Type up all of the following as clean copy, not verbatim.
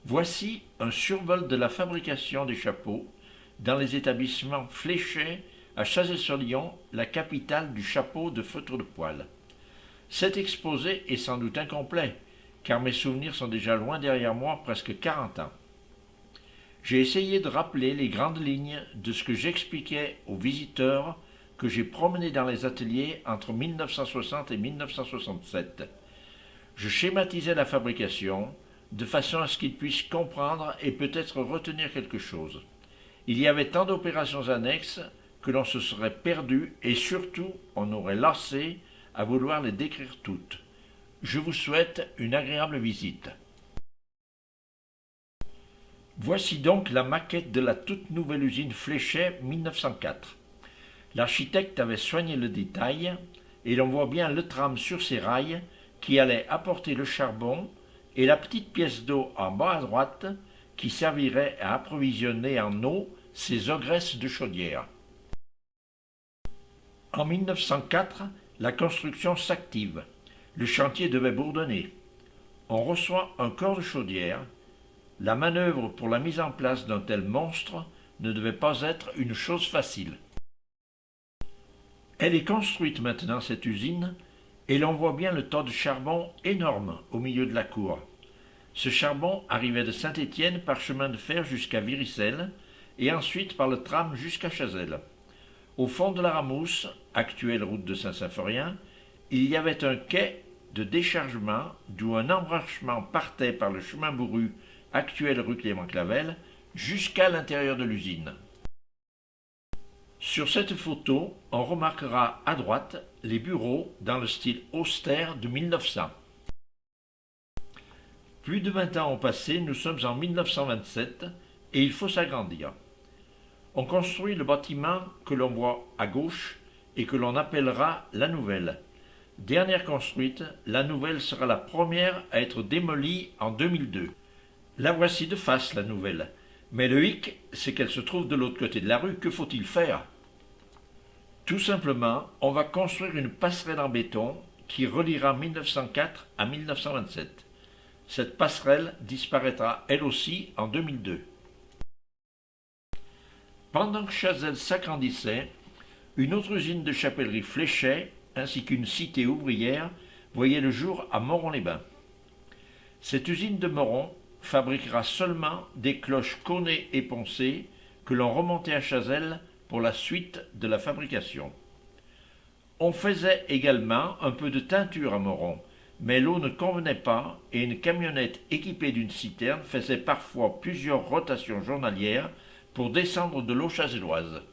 Voici un survol de la fabrication des chapeaux dans les établissements Fléchet à Chazelles-sur-Lyon, la capitale du chapeau de feutre de poil. Cet exposé est sans doute incomplet, car mes souvenirs sont déjà loin derrière moi, presque 40 ans. J'ai essayé de rappeler les grandes lignes de ce que j'expliquais aux visiteurs que j'ai promenés dans les ateliers entre 1960 et 1967. Je schématisais la fabrication de façon à ce qu'ils puissent comprendre et peut-être retenir quelque chose. Il y avait tant d'opérations annexes que l'on se serait perdu et surtout on aurait lassé à vouloir les décrire toutes. Je vous souhaite une agréable visite. Voici donc la maquette de la toute nouvelle usine Fléchet 1904. L'architecte avait soigné le détail et l'on voit bien le tram sur ses rails qui allait apporter le charbon et la petite pièce d'eau en bas à droite qui servirait à approvisionner en eau ces ogresses de chaudière. En 1904, la construction s'active. Le chantier devait bourdonner. On reçoit un corps de chaudière. La manœuvre pour la mise en place d'un tel monstre ne devait pas être une chose facile. Elle est construite maintenant, cette usine, et l'on voit bien le tas de charbon énorme au milieu de la cour. Ce charbon arrivait de Saint-Étienne par chemin de fer jusqu'à Viricelle, et ensuite par le tram jusqu'à Chazelles. Au fond de la Ramousse, actuelle route de Saint-Symphorien, il y avait un quai de déchargement d'où un embranchement partait par le chemin bourru, actuelle rue Clément-Clavel, jusqu'à l'intérieur de l'usine. Sur cette photo, on remarquera à droite les bureaux dans le style austère de 1900. Plus de 20 ans ont passé, nous sommes en 1927 et il faut s'agrandir. On construit le bâtiment que l'on voit à gauche et que l'on appellera la Nouvelle. Dernière construite, la Nouvelle sera la première à être démolie en 2002. La voici de face, la Nouvelle. Mais le hic, c'est qu'elle se trouve de l'autre côté de la rue. Que faut-il faire? Tout simplement, on va construire une passerelle en béton qui reliera 1904 à 1927. Cette passerelle disparaîtra elle aussi en 2002. Pendant que Chazelles s'agrandissait, une autre usine de chapellerie Fléchet, ainsi qu'une cité ouvrière, voyait le jour à Moron-les-Bains. Cette usine de Moron fabriquera seulement des cloches cônées et poncées que l'on remontait à Chazelles pour la suite de la fabrication. On faisait également un peu de teinture à Moron, mais l'eau ne convenait pas et une camionnette équipée d'une citerne faisait parfois plusieurs rotations journalières pour descendre de l'eau chazelloise.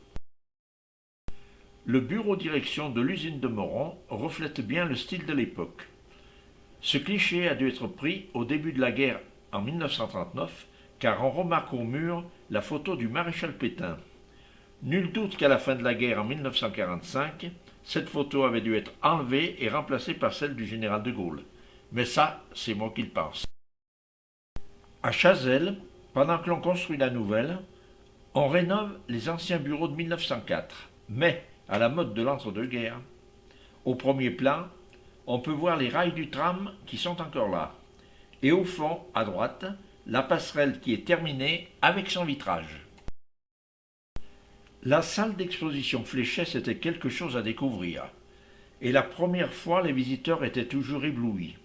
Le bureau direction de l'usine de Moron reflète bien le style de l'époque. Ce cliché a dû être pris au début de la guerre en 1939, car on remarque au mur la photo du maréchal Pétain. Nul doute qu'à la fin de la guerre en 1945, cette photo avait dû être enlevée et remplacée par celle du général de Gaulle. Mais ça, c'est moi qui le pense. À Chazelles, pendant que l'on construit la nouvelle, on rénove les anciens bureaux de 1904, mais à la mode de l'entre-deux-guerres. Au premier plan, on peut voir les rails du tram qui sont encore là. Et au fond, à droite, la passerelle qui est terminée avec son vitrage. La salle d'exposition Fléchet, c'était quelque chose à découvrir. Et la première fois, les visiteurs étaient toujours éblouis.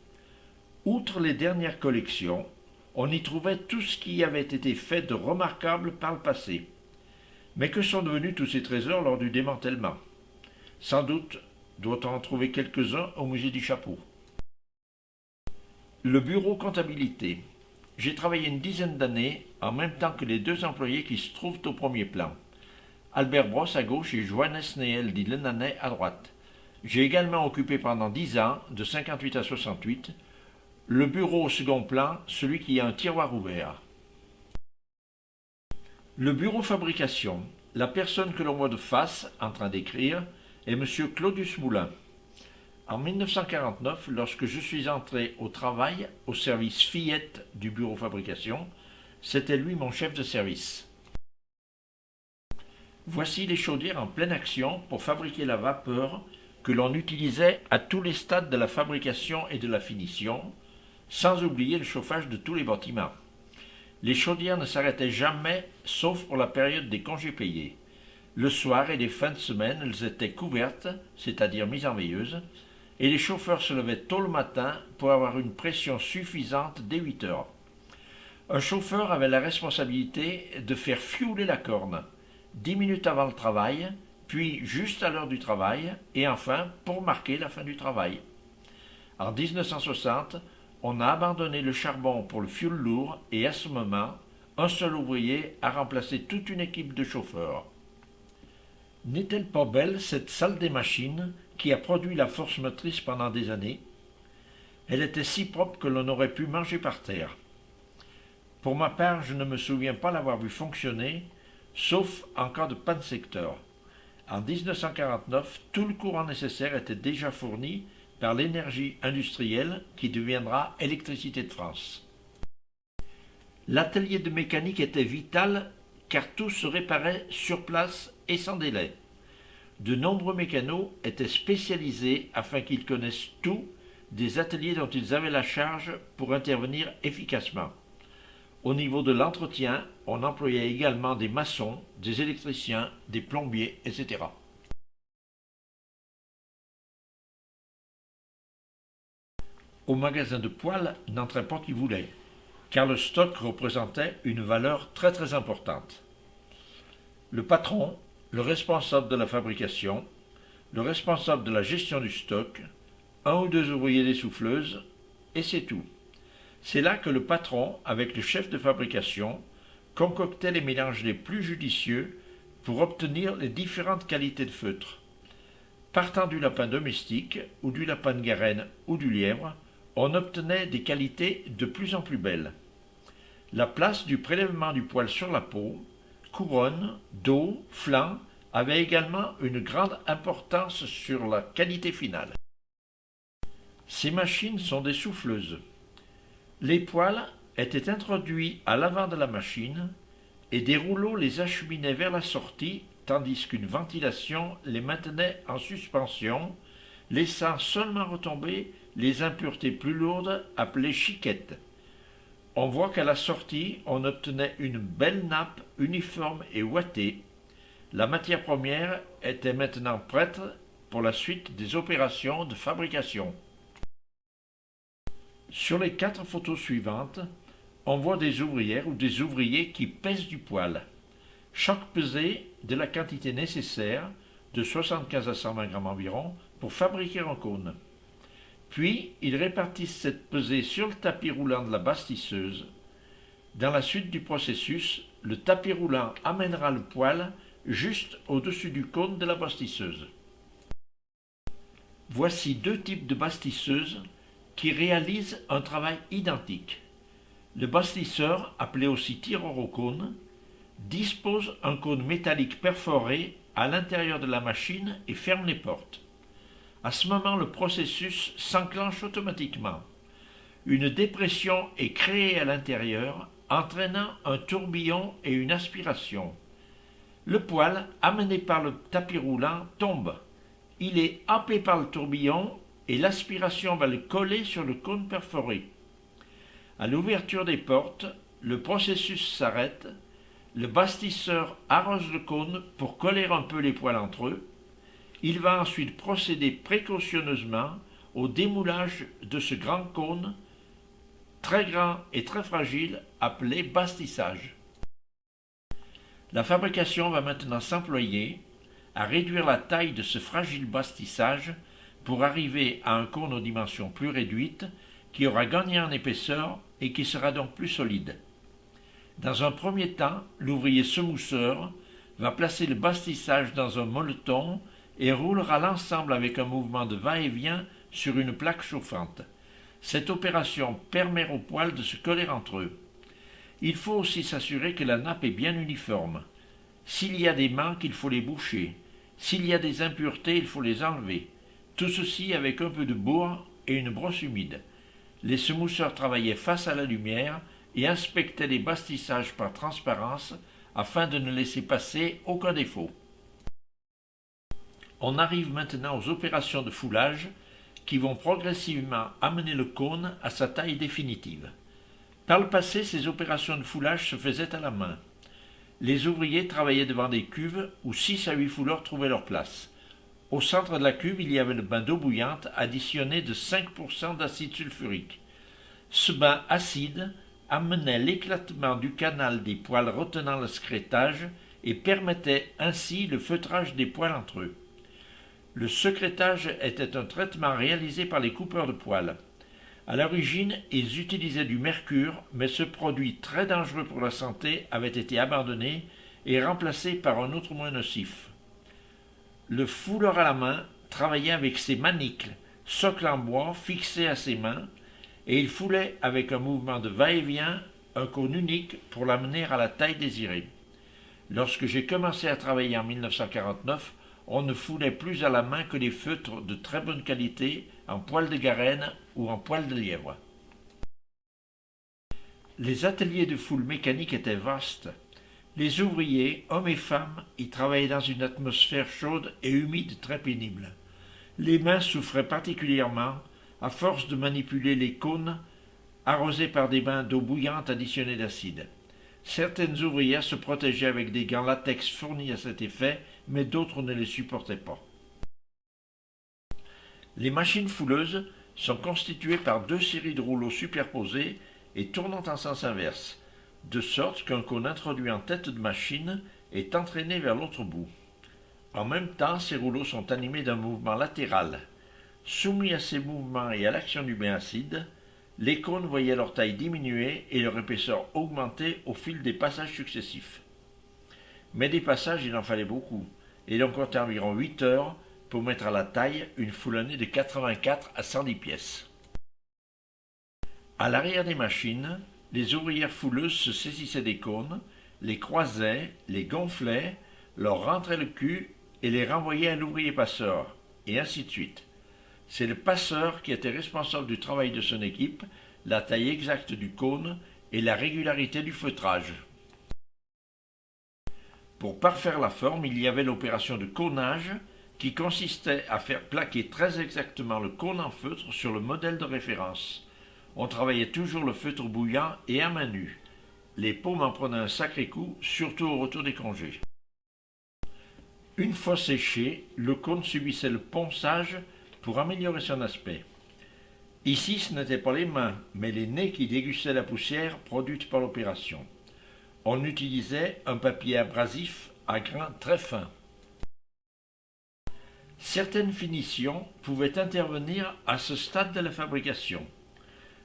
Outre les dernières collections, on y trouvait tout ce qui avait été fait de remarquable par le passé. Mais que sont devenus tous ces trésors lors du démantèlement? Sans doute doit-on en trouver quelques-uns au musée du Chapeau. Le bureau comptabilité. J'ai travaillé une dizaine d'années en même temps que les deux employés qui se trouvent au premier plan. Albert Brosse à gauche et Johannes Néel dit Lenanais à droite. J'ai également occupé pendant 10 ans, de 58 à 68, le bureau au second plan, celui qui a un tiroir ouvert. Le bureau fabrication, la personne que l'on voit de face, en train d'écrire, est M. Claudius Moulin. En 1949, lorsque je suis entré au travail au service fillette du bureau fabrication, c'était lui mon chef de service. Voici les chaudières en pleine action pour fabriquer la vapeur que l'on utilisait à tous les stades de la fabrication et de la finition, sans oublier le chauffage de tous les bâtiments. Les chaudières ne s'arrêtaient jamais, sauf pour la période des congés payés. Le soir et les fins de semaine, elles étaient couvertes, c'est-à-dire mises en veilleuse, et les chauffeurs se levaient tôt le matin pour avoir une pression suffisante dès 8 heures. Un chauffeur avait la responsabilité de faire fiouler la corne, 10 minutes avant le travail, puis juste à l'heure du travail, et enfin pour marquer la fin du travail. En 1960, on a abandonné le charbon pour le fioul lourd et à ce moment, un seul ouvrier a remplacé toute une équipe de chauffeurs. N'est-elle pas belle cette salle des machines qui a produit la force motrice pendant des années? Elle était si propre que l'on aurait pu manger par terre. Pour ma part, je ne me souviens pas l'avoir vu fonctionner, sauf en cas de panne secteur. En 1949, tout le courant nécessaire était déjà fourni par l'énergie industrielle qui deviendra Électricité de France. L'atelier de mécanique était vital car tout se réparait sur place et sans délai. De nombreux mécanos étaient spécialisés afin qu'ils connaissent tout des ateliers dont ils avaient la charge pour intervenir efficacement. Au niveau de l'entretien, on employait également des maçons, des électriciens, des plombiers, etc. Au magasin de poêles n'entrait pas qui voulait, car le stock représentait une valeur très importante. Le patron, le responsable de la fabrication, le responsable de la gestion du stock, un ou deux ouvriers des souffleuses, et c'est tout. C'est là que le patron, avec le chef de fabrication, concoctait les mélanges les plus judicieux pour obtenir les différentes qualités de feutre. Partant du lapin domestique, ou du lapin de Garenne, ou du lièvre, on obtenait des qualités de plus en plus belles. La place du prélèvement du poil sur la peau, couronne, dos, flanc, avait également une grande importance sur la qualité finale. Ces machines sont des souffleuses. Les poils étaient introduits à l'avant de la machine et des rouleaux les acheminaient vers la sortie tandis qu'une ventilation les maintenait en suspension, laissant seulement retomber les impuretés plus lourdes appelées chiquettes. On voit qu'à la sortie, on obtenait une belle nappe uniforme et ouatée. La matière première était maintenant prête pour la suite des opérations de fabrication. Sur les 4 photos suivantes, on voit des ouvrières ou des ouvriers qui pèsent du poil. Chaque pesée de la quantité nécessaire, de 75 à 120 grammes environ, pour fabriquer un cône. Puis, ils répartissent cette pesée sur le tapis roulant de la bastisseuse. Dans la suite du processus, le tapis roulant amènera le poil juste au-dessus du cône de la bastisseuse. Voici 2 types de bastisseuses qui réalisent un travail identique. Le bastisseur, appelé aussi tireur au cône, dispose un cône métallique perforé à l'intérieur de la machine et ferme les portes. À ce moment, le processus s'enclenche automatiquement. Une dépression est créée à l'intérieur, entraînant un tourbillon et une aspiration. Le poil, amené par le tapis roulant, tombe. Il est happé par le tourbillon et l'aspiration va le coller sur le cône perforé. À l'ouverture des portes, le processus s'arrête, le bastisseur arrose le cône pour coller un peu les poils entre eux. Il va ensuite procéder précautionneusement au démoulage de ce grand cône, très grand et très fragile, appelé bastissage. La fabrication va maintenant s'employer à réduire la taille de ce fragile bastissage pour arriver à un cône aux dimensions plus réduites qui aura gagné en épaisseur et qui sera donc plus solide. Dans un premier temps, l'ouvrier semousseur va placer le bastissage dans un molleton et roulera l'ensemble avec un mouvement de va-et-vient sur une plaque chauffante. Cette opération permet aux poils de se coller entre eux. Il faut aussi s'assurer que la nappe est bien uniforme. S'il y a des manques, il faut les boucher. S'il y a des impuretés, il faut les enlever. Tout ceci avec un peu de bourre et une brosse humide. Les semousseurs travaillaient face à la lumière et inspectaient les bastissages par transparence afin de ne laisser passer aucun défaut. On arrive maintenant aux opérations de foulage qui vont progressivement amener le cône à sa taille définitive. Par le passé, ces opérations de foulage se faisaient à la main. Les ouvriers travaillaient devant des cuves où 6 à 8 fouleurs trouvaient leur place. Au centre de la cuve, il y avait le bain d'eau bouillante additionné de 5% d'acide sulfurique. Ce bain acide amenait l'éclatement du canal des poils retenant le secrétage et permettait ainsi le feutrage des poils entre eux. Le secrétage était un traitement réalisé par les coupeurs de poils. À l'origine, ils utilisaient du mercure, mais ce produit très dangereux pour la santé avait été abandonné et remplacé par un autre moins nocif. Le fouleur à la main travaillait avec ses maniples, socle en bois fixé à ses mains, et il foulait avec un mouvement de va-et-vient un cône unique pour l'amener à la taille désirée. Lorsque j'ai commencé à travailler en 1949, on ne foulait plus à la main que des feutres de très bonne qualité en poil de garenne ou en poil de lièvre. Les ateliers de foule mécanique étaient vastes. Les ouvriers, hommes et femmes, y travaillaient dans une atmosphère chaude et humide très pénible. Les mains souffraient particulièrement à force de manipuler les cônes arrosés par des bains d'eau bouillante additionnés d'acide. Certaines ouvrières se protégeaient avec des gants latex fournis à cet effet, mais d'autres ne les supportaient pas. Les machines fouleuses sont constituées par 2 séries de rouleaux superposés et tournant en sens inverse, de sorte qu'un cône introduit en tête de machine est entraîné vers l'autre bout. En même temps, ces rouleaux sont animés d'un mouvement latéral. Soumis à ces mouvements et à l'action du bain acide, les cônes voyaient leur taille diminuer et leur épaisseur augmenter au fil des passages successifs. Mais des passages, il en fallait beaucoup, et l'on comptait environ 8 heures pour mettre à la taille une foulonnée de 84 à 110 pièces. À l'arrière des machines, les ouvrières fouleuses se saisissaient des cônes, les croisaient, les gonflaient, leur rentraient le cul et les renvoyaient à l'ouvrier passeur, et ainsi de suite. C'est le passeur qui était responsable du travail de son équipe, la taille exacte du cône et la régularité du feutrage. Pour parfaire la forme, il y avait l'opération de cônage qui consistait à faire plaquer très exactement le cône en feutre sur le modèle de référence. On travaillait toujours le feutre bouillant et à main nue. Les paumes en prenaient un sacré coup, surtout au retour des congés. Une fois séché, le cône subissait le ponçage pour améliorer son aspect. Ici, ce n'étaient pas les mains, mais les nez qui dégustaient la poussière produite par l'opération. On utilisait un papier abrasif à grains très fins. Certaines finitions pouvaient intervenir à ce stade de la fabrication.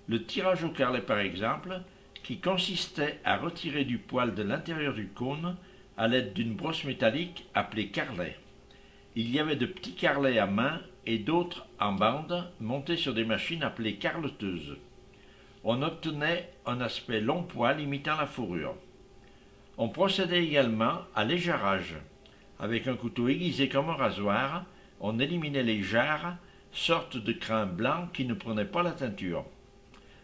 Le tirage au carrelet, par exemple, qui consistait à retirer du poil de l'intérieur du cône à l'aide d'une brosse métallique appelée carrelet. Il y avait de petits carrelets à main et d'autres en bande montés sur des machines appelées carleteuses. On obtenait un aspect long poil imitant la fourrure. On procédait également à l'éjarrage. Avec un couteau aiguisé comme un rasoir, on éliminait les jarres, sorte de crin blanc qui ne prenaient pas la teinture.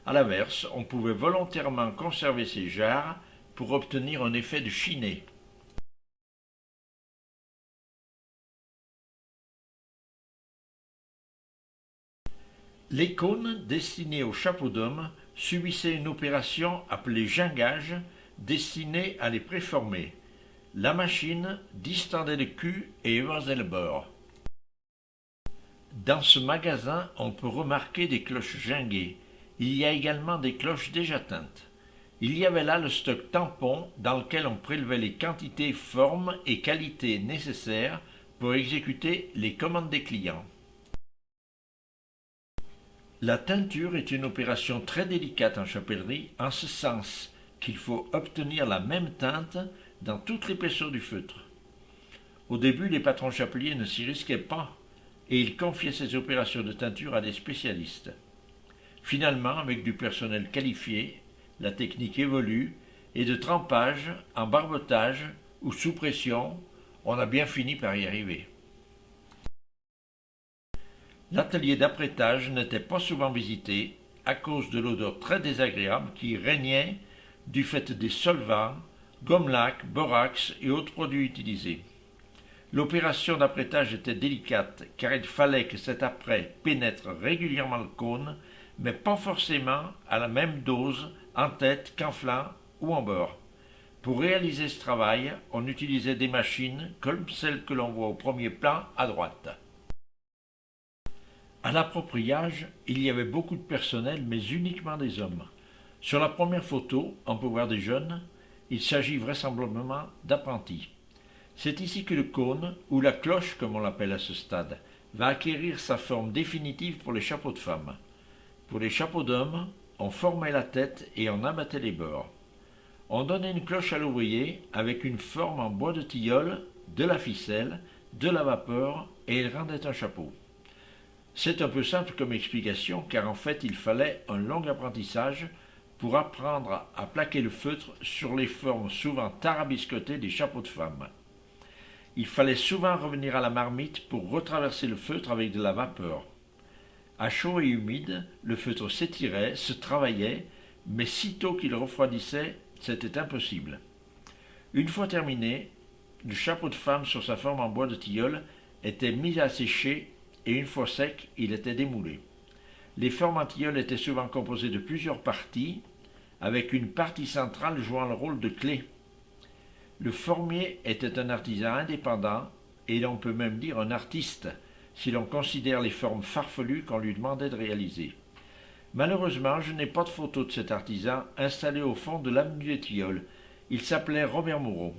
À l'inverse, on pouvait volontairement conserver ces jarres pour obtenir un effet de chiné. Les cônes destinés au chapeau d'homme subissaient une opération appelée gingage destinée à les préformer. La machine distendait le cul et évasait le bord. Dans ce magasin, on peut remarquer des cloches ginguées. Il y a également des cloches déjà teintes. Il y avait là le stock tampon dans lequel on prélevait les quantités, formes et qualités nécessaires pour exécuter les commandes des clients. La teinture est une opération très délicate en chapellerie, en ce sens qu'il faut obtenir la même teinte dans toute l'épaisseur du feutre. Au début, les patrons chapeliers ne s'y risquaient pas et ils confiaient ces opérations de teinture à des spécialistes. Finalement, avec du personnel qualifié, la technique évolue et de trempage, en barbotage ou sous pression, on a bien fini par y arriver. L'atelier d'apprêtage n'était pas souvent visité à cause de l'odeur très désagréable qui régnait du fait des solvants, gomme-lac, borax et autres produits utilisés. L'opération d'apprêtage était délicate car il fallait que cet apprêt pénètre régulièrement le cône, mais pas forcément à la même dose en tête qu'en flanc ou en bord. Pour réaliser ce travail, on utilisait des machines comme celles que l'on voit au premier plan à droite. À l'appropriage, il y avait beaucoup de personnel, mais uniquement des hommes. Sur la première photo, on peut voir des jeunes. Il s'agit vraisemblablement d'apprentis. C'est ici que le cône, ou la cloche comme on l'appelle à ce stade, va acquérir sa forme définitive pour les chapeaux de femmes. Pour les chapeaux d'hommes, on formait la tête et on abattait les bords. On donnait une cloche à l'ouvrier avec une forme en bois de tilleul, de la ficelle, de la vapeur et il rendait un chapeau. C'est un peu simple comme explication car en fait il fallait un long apprentissage pour apprendre à plaquer le feutre sur les formes souvent tarabiscotées des chapeaux de femmes. Il fallait souvent revenir à la marmite pour retraverser le feutre avec de la vapeur. À chaud et humide, le feutre s'étirait, se travaillait, mais sitôt qu'il refroidissait, c'était impossible. Une fois terminé, le chapeau de femme sur sa forme en bois de tilleul était mis à sécher et une fois sec, il était démoulé. Les formes en tilleul étaient souvent composées de plusieurs parties, avec une partie centrale jouant le rôle de clé. Le formier était un artisan indépendant, et l'on peut même dire un artiste, si l'on considère les formes farfelues qu'on lui demandait de réaliser. Malheureusement, je n'ai pas de photo de cet artisan installé au fond de l'avenue des Tilleuls. Il s'appelait Robert Moreau.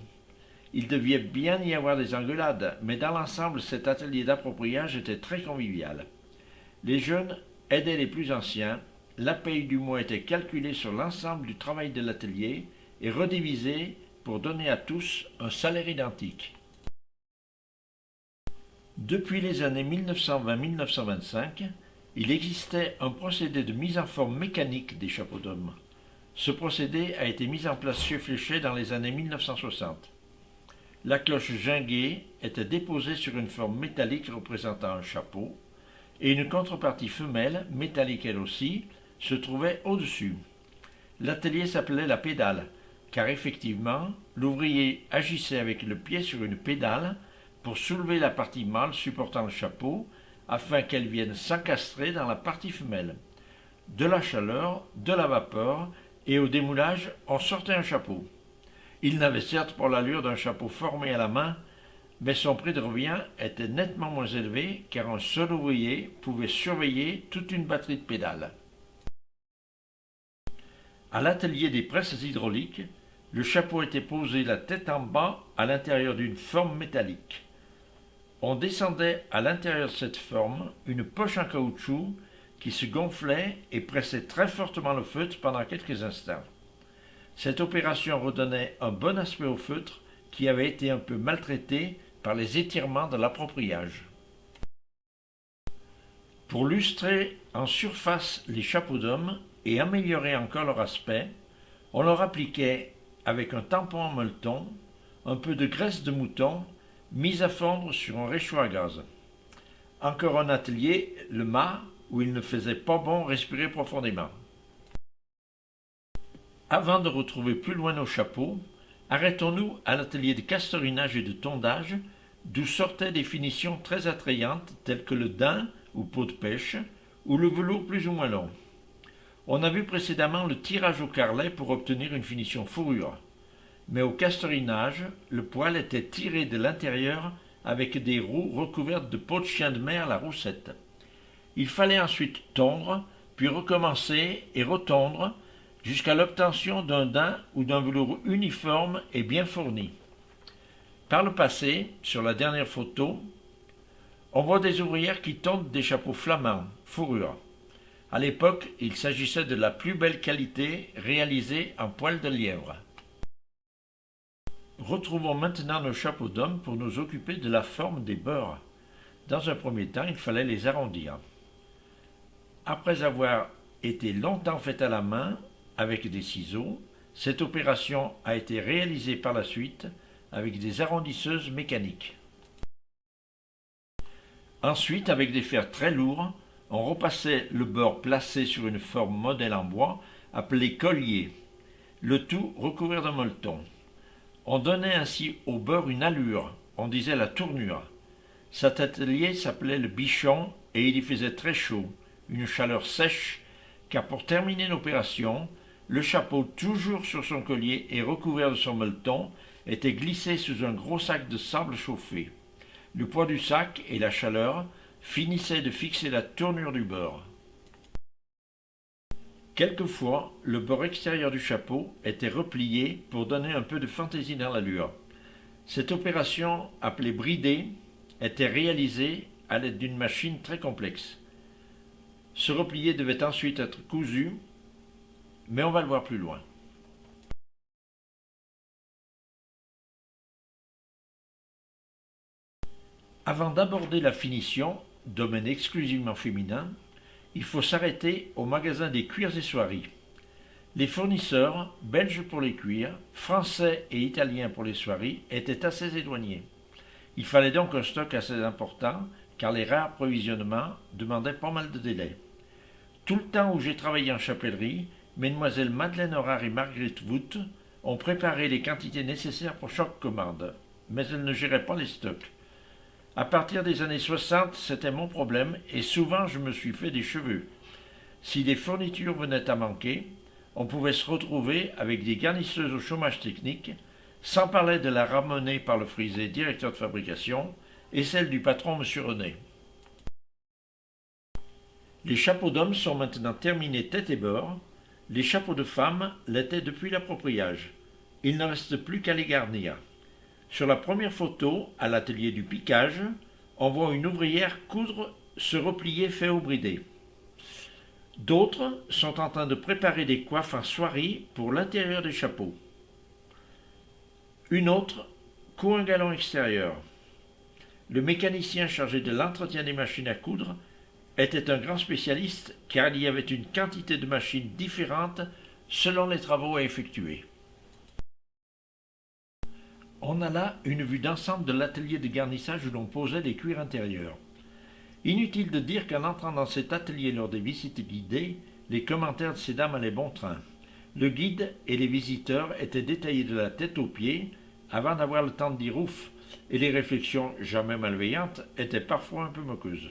Il devait bien y avoir des engueulades, mais dans l'ensemble, cet atelier d'appropriage était très convivial. Les jeunes aidaient les plus anciens, la paye du mois était calculée sur l'ensemble du travail de l'atelier et redivisée pour donner à tous un salaire identique. Depuis les années 1920-1925, il existait un procédé de mise en forme mécanique des chapeaux d'hommes. Ce procédé a été mis en place chez Fléchet dans les années 1960. La cloche ginguée était déposée sur une forme métallique représentant un chapeau, et une contrepartie femelle, métallique elle aussi, se trouvait au-dessus. L'atelier s'appelait la pédale, car effectivement, l'ouvrier agissait avec le pied sur une pédale pour soulever la partie mâle supportant le chapeau, afin qu'elle vienne s'encastrer dans la partie femelle. De la chaleur, de la vapeur, et au démoulage, on sortait un chapeau. Il n'avait certes pas l'allure d'un chapeau formé à la main, mais son prix de revient était nettement moins élevé car un seul ouvrier pouvait surveiller toute une batterie de pédales. À l'atelier des presses hydrauliques, le chapeau était posé la tête en bas à l'intérieur d'une forme métallique. On descendait à l'intérieur de cette forme une poche en caoutchouc qui se gonflait et pressait très fortement le feutre pendant quelques instants. Cette opération redonnait un bon aspect au feutre qui avait été un peu maltraité par les étirements de l'appropriage. Pour lustrer en surface les chapeaux d'hommes et améliorer encore leur aspect, on leur appliquait, avec un tampon en molleton, un peu de graisse de mouton mise à fondre sur un réchaud à gaz. Encore un atelier, le mât, où il ne faisait pas bon respirer profondément. Avant de retrouver plus loin nos chapeaux, arrêtons-nous à l'atelier de castorinage et de tondage, d'où sortaient des finitions très attrayantes telles que le daim ou peau de pêche, ou le velours plus ou moins long. On a vu précédemment le tirage au carrelet pour obtenir une finition fourrure. Mais au castorinage, le poil était tiré de l'intérieur avec des roues recouvertes de peau de chien de mer, la roussette. Il fallait ensuite tondre, puis recommencer et retondre, jusqu'à l'obtention d'un daim ou d'un velours uniforme et bien fourni. Par le passé, sur la dernière photo, on voit des ouvrières qui tondent des chapeaux flamands, fourrure. À l'époque, il s'agissait de la plus belle qualité réalisée en poil de lièvre. Retrouvons maintenant nos chapeaux d'hommes pour nous occuper de la forme des beurs. Dans un premier temps, il fallait les arrondir. Après avoir été longtemps faite à la main, avec des ciseaux, cette opération a été réalisée par la suite avec des arrondisseuses mécaniques. Ensuite, avec des fers très lourds, on repassait le beurre placé sur une forme modèle en bois appelée collier, le tout recouvert de molleton. On donnait ainsi au beurre une allure, on disait la tournure. Cet atelier s'appelait le bichon et il y faisait très chaud, une chaleur sèche, car pour terminer l'opération, Le chapeau, toujours sur son collier et recouvert de son molleton, était glissé sous un gros sac de sable chauffé. Le poids du sac et la chaleur finissaient de fixer la tournure du bord. Quelquefois, le bord extérieur du chapeau était replié pour donner un peu de fantaisie dans l'allure. Cette opération, appelée brider, était réalisée à l'aide d'une machine très complexe. Ce replié devait ensuite être cousu, mais on va le voir plus loin. Avant d'aborder la finition, domaine exclusivement féminin, il faut s'arrêter au magasin des cuirs et soieries. Les fournisseurs, belges pour les cuirs, français et italiens pour les soieries, étaient assez éloignés. Il fallait donc un stock assez important, car les rares provisionnements demandaient pas mal de délai. Tout le temps où j'ai travaillé en chapellerie, mesdemoiselles Madeleine Horard et Marguerite Wout ont préparé les quantités nécessaires pour chaque commande, mais elles ne géraient pas les stocks. À partir des années 60, c'était mon problème et souvent je me suis fait des cheveux. Si des fournitures venaient à manquer, on pouvait se retrouver avec des garnisseuses au chômage technique, sans parler de la ramenée par le frisé directeur de fabrication et celle du patron M. René. Les chapeaux d'hommes sont maintenant terminés tête et bord, les chapeaux de femmes l'étaient depuis l'appropriage. Il ne reste plus qu'à les garnir. Sur la première photo, à l'atelier du piquage, on voit une ouvrière coudre ce replié fait au bridé. D'autres sont en train de préparer des coiffes en soierie pour l'intérieur des chapeaux. Une autre coud un galon extérieur. Le mécanicien chargé de l'entretien des machines à coudre était un grand spécialiste car il y avait une quantité de machines différentes selon les travaux à effectuer. On a là une vue d'ensemble de l'atelier de garnissage où l'on posait les cuirs intérieurs. Inutile de dire qu'en entrant dans cet atelier lors des visites guidées, les commentaires de ces dames allaient bon train. Le guide et les visiteurs étaient détaillés de la tête aux pieds avant d'avoir le temps de dire ouf, et les réflexions jamais malveillantes étaient parfois un peu moqueuses.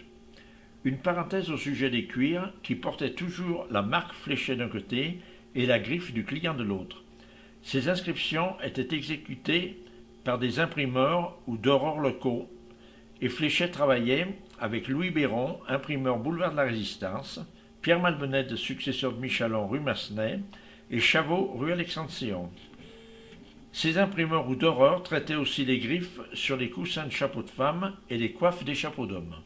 Une parenthèse au sujet des cuirs qui portaient toujours la marque fléchée d'un côté et la griffe du client de l'autre. Ces inscriptions étaient exécutées par des imprimeurs ou doreurs locaux, et Fléchet travaillait avec Louis Béron, imprimeur boulevard de la Résistance, Pierre Malbenède, successeur de Michalon rue Massenet, et Chavot rue Alexandre-Séon. Ces imprimeurs ou doreurs traitaient aussi les griffes sur les coussins de chapeaux de femmes et les coiffes des chapeaux d'hommes.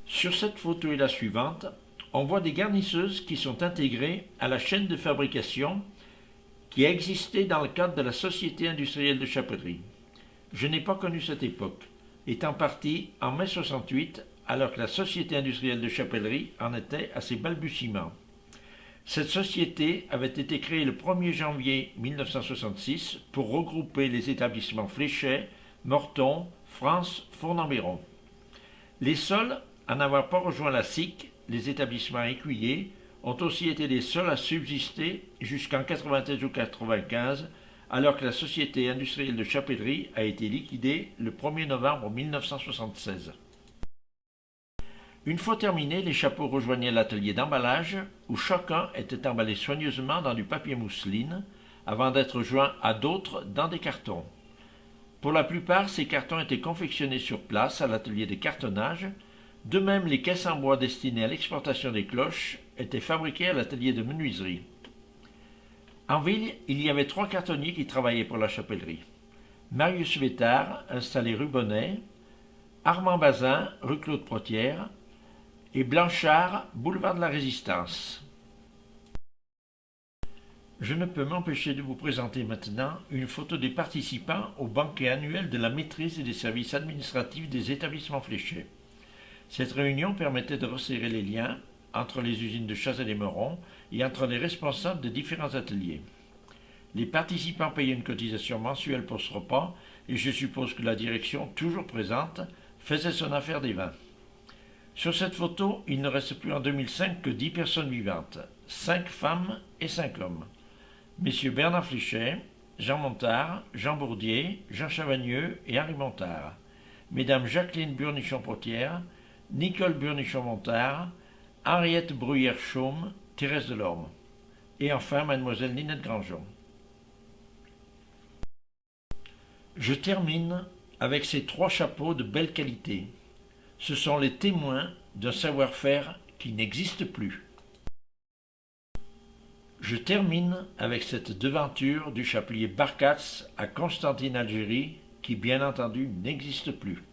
Sur cette photo et la suivante, on voit des garnisseuses qui sont intégrées à la chaîne de fabrication qui a existé dans le cadre de la Société industrielle de chapellerie. Je n'ai pas connu cette époque, étant parti en mai 68, alors que la Société industrielle de chapellerie en était à ses balbutiements. Cette société avait été créée le 1er janvier 1966 pour regrouper les établissements Fléchet, Morton, France, Fournambéron. Les seuls à n'avoir pas rejoint la SIC, les établissements écuyers, ont aussi été les seuls à subsister jusqu'en 93 ou 95, alors que la Société industrielle de chapellerie a été liquidée le 1er novembre 1976. Une fois terminés, les chapeaux rejoignaient l'atelier d'emballage où chacun était emballé soigneusement dans du papier mousseline avant d'être joints à d'autres dans des cartons. Pour la plupart, ces cartons étaient confectionnés sur place à l'atelier de cartonnage. De même, les caisses en bois destinées à l'exportation des cloches étaient fabriquées à l'atelier de menuiserie. En ville, il y avait 3 cartonniers qui travaillaient pour la chapellerie. Marius Vétard, installé rue Bonnet, Armand Bazin, rue Claude Protière, et Blanchard, boulevard de la Résistance. Je ne peux m'empêcher de vous présenter maintenant une photo des participants au banquet annuel de la maîtrise et des services administratifs des établissements Fléchet. Cette réunion permettait de resserrer les liens entre les usines de Chazelles-et-Meurons et entre les responsables de différents ateliers. Les participants payaient une cotisation mensuelle pour ce repas et je suppose que la direction, toujours présente, faisait son affaire des vins. Sur cette photo, il ne reste plus en 2005 que 10 personnes vivantes, 5 femmes et 5 hommes. Messieurs Bernard Fléchet, Jean Montard, Jean Bourdier, Jean Chavagneux et Henri Montard. Mesdames Jacqueline Burnichon-Potière, Nicole Burnichon-Montard, Henriette Bruyère-Chaume, Thérèse Delorme. et enfin mademoiselle Ninette Grandjean. Je termine avec ces 3 chapeaux de belle qualité. Ce sont les témoins d'un savoir-faire qui n'existe plus. Je termine avec cette devanture du chapelier Barkatz à Constantine, Algérie, qui bien entendu n'existe plus.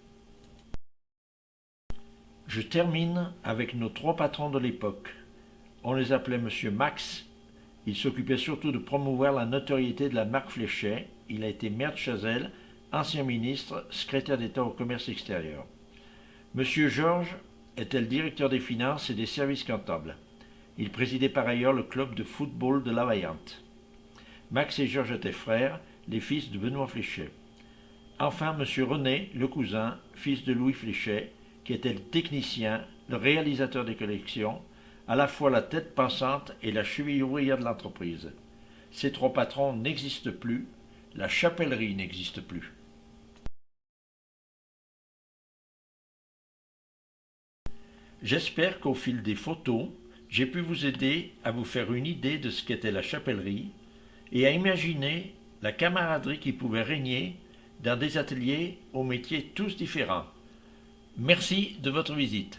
Je termine avec nos 3 patrons de l'époque. On les appelait Monsieur Max. Il s'occupait surtout de promouvoir la notoriété de la marque Fléchet. Il a été maire de Chazelles, ancien ministre, secrétaire d'État au commerce extérieur. Monsieur Georges était le directeur des finances et des services comptables. Il présidait par ailleurs le club de football de la Vaillante. Max et Georges étaient frères, les fils de Benoît Fléchet. Enfin, monsieur René, le cousin, fils de Louis Fléchet, qui était le technicien, le réalisateur des collections, à la fois la tête pensante et la cheville ouvrière de l'entreprise. Ces 3 patrons n'existent plus, la chapellerie n'existe plus. J'espère qu'au fil des photos, j'ai pu vous aider à vous faire une idée de ce qu'était la chapellerie et à imaginer la camaraderie qui pouvait régner dans des ateliers aux métiers tous différents. Merci de votre visite.